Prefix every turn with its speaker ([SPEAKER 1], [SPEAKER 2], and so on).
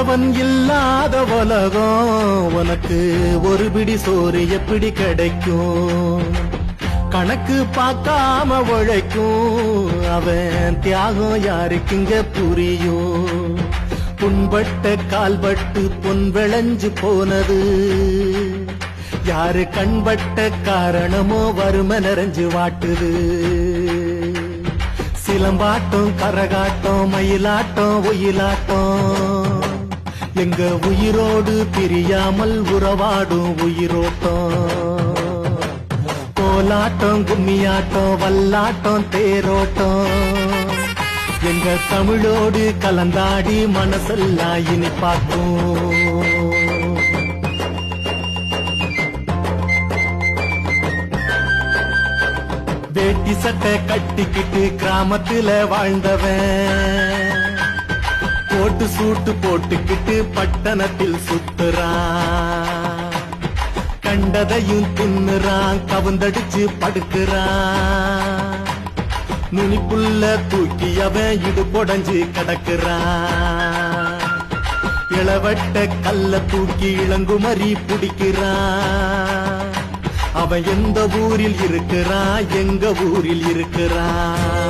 [SPEAKER 1] ஆண்டவன் இல்லாத உலகம் உனக்கு ஒரு பிடி சோறு எப்படி கிடைக்கும்? கணக்கு பார்க்காம உழைக்கும் அவன் தியாகம் யாருக்குங்க புரியும்? புண்பட்ட கால்பட்டு பொன் விளைஞ்சு போனது யாரு கண்பட்ட காரணமோ வறுமை நிறைஞ்சு வாட்டுது. சிலம்பாட்டம் கரகாட்டம் மயிலாட்டம் ஒயிலாட்டம் எங்க உயிரோடு பிரியாமல் உறவாடும் உயிரோட்டம். கோலாட்டம் கும்மியாட்டம் வல்லாட்டம் தேரோட்டம் எங்க தமிழோடு கலந்தாடி மனசெல்லாம் இனிப்பாக்கும். வேட்டி சட்டை கட்டிக்கிட்டு கிராமத்துல வாழ்ந்தவன் போட்டு சூட்டு போட்டுக்கிட்டு பட்டணத்தில் சுத்துறான். கண்டதையும் தின்னுறான் கவுந்தடிச்சு படுக்கிறான். நுனிப்புள்ள தூக்கி அவன் இடு பொடஞ்சு கிடக்குறான். இளவட்ட கல்ல தூக்கி இளங்குமரி பிடிக்கிறான். அவன் எந்த ஊரில் இருக்கிறான்? எங்க ஊரில் இருக்கிறான்?